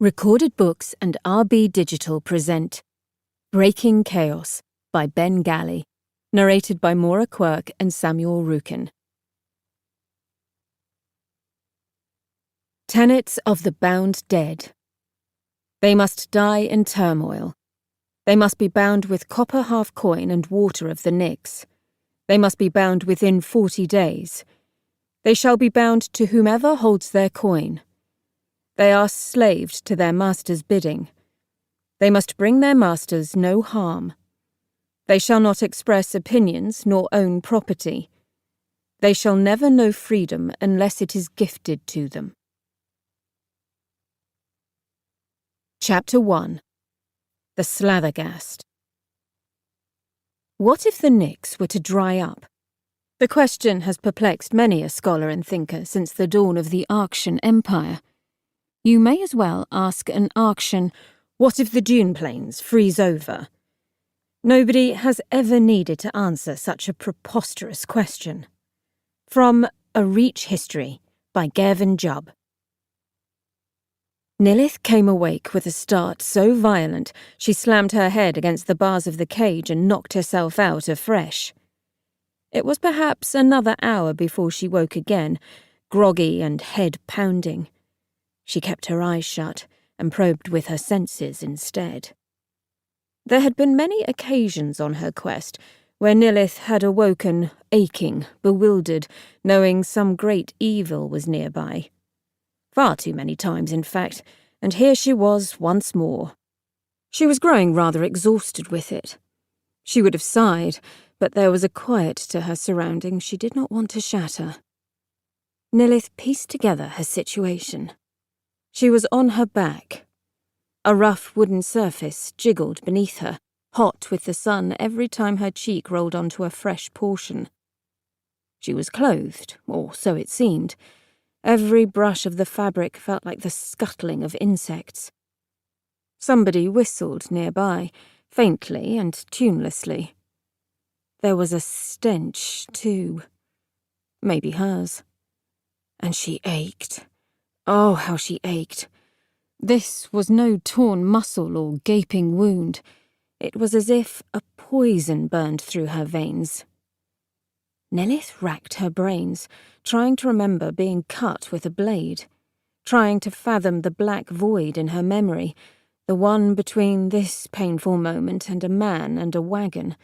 Recorded Books and RB Digital present Breaking Chaos by Ben Galley, narrated by Maura Quirk and Samuel Rukin. Tenets of the Bound Dead. They must die in turmoil. They must be bound with copper half-coin and water of the Nyx. They must be bound within 40 days. They shall be bound to whomever holds their coin. They are slaved to their master's bidding. They must bring their masters no harm. They shall not express opinions nor own property. They shall never know freedom unless it is gifted to them. Chapter 1. The Slathergast. What if the Nyx were to dry up? The question has perplexed many a scholar and thinker since the dawn of the Archean Empire. You may as well ask an Archean, what if the dune plains freeze over? Nobody has ever needed to answer such a preposterous question. From A Reach History by Gavin Jubb. Nilith came awake with a start so violent she slammed her head against the bars of the cage and knocked herself out afresh. It was perhaps another hour before she woke again, groggy and head pounding. She kept her eyes shut and probed with her senses instead. There had been many occasions on her quest where Nilith had awoken, aching, bewildered, knowing some great evil was nearby. Far too many times, in fact, and here she was once more. She was growing rather exhausted with it. She would have sighed, but there was a quiet to her surroundings she did not want to shatter. Nilith pieced together her situation. She was on her back. A rough wooden surface jiggled beneath her, hot with the sun every time her cheek rolled onto a fresh portion. She was clothed, or so it seemed. Every brush of the fabric felt like the scuttling of insects. Somebody whistled nearby, faintly and tunelessly. There was a stench, too. Maybe hers. And she ached. Oh, how she ached. This was no torn muscle or gaping wound. It was as if a poison burned through her veins. Nilith racked her brains, trying to remember being cut with a blade, trying to fathom the black void in her memory, the one between this painful moment and a man and a wagon,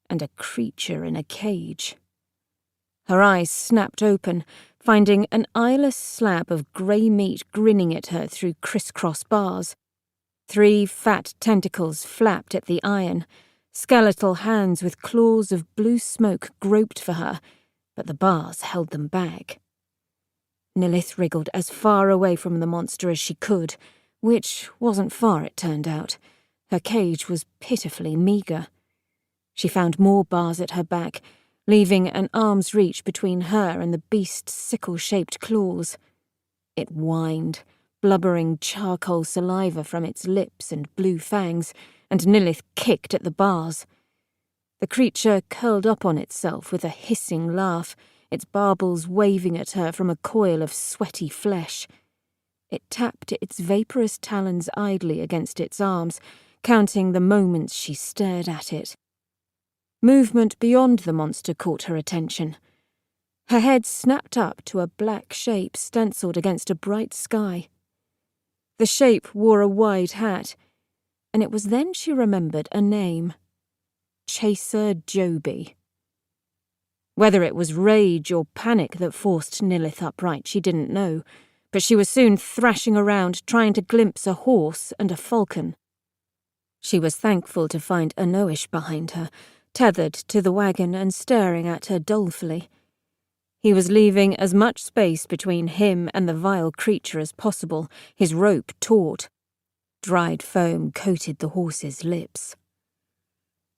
and a creature in a cage. Her eyes snapped open, finding an eyeless slab of grey meat grinning at her through criss-cross bars. 3 fat tentacles flapped at the iron. Skeletal hands with claws of blue smoke groped for her, but the bars held them back. Nilith wriggled as far away from the monster as she could, which wasn't far, it turned out. Her cage was pitifully meagre. She found more bars at her back, leaving an arm's reach between her and the beast's sickle-shaped claws. It whined, blubbering charcoal saliva from its lips and blue fangs, and Nilith kicked at the bars. The creature curled up on itself with a hissing laugh, its barbels waving at her from a coil of sweaty flesh. It tapped its vaporous talons idly against its arms, counting the moments she stared at it. Movement beyond the monster caught her attention. Her head snapped up to a black shape stenciled against a bright sky. The shape wore a wide hat, and it was then she remembered a name. Chaser Joby. Whether it was rage or panic that forced Nilith upright, she didn't know, but she was soon thrashing around trying to glimpse a horse and a falcon. She was thankful to find Anoish behind her, tethered to the wagon and staring at her dolefully. He was leaving as much space between him and the vile creature as possible, his rope taut. Dried foam coated the horse's lips.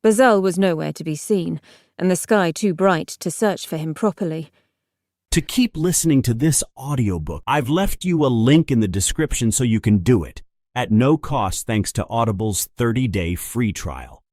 Bazelle was nowhere to be seen, and the sky too bright to search for him properly. To keep listening to this audiobook, I've left you a link in the description so you can do it, at no cost thanks to Audible's 30-day free trial.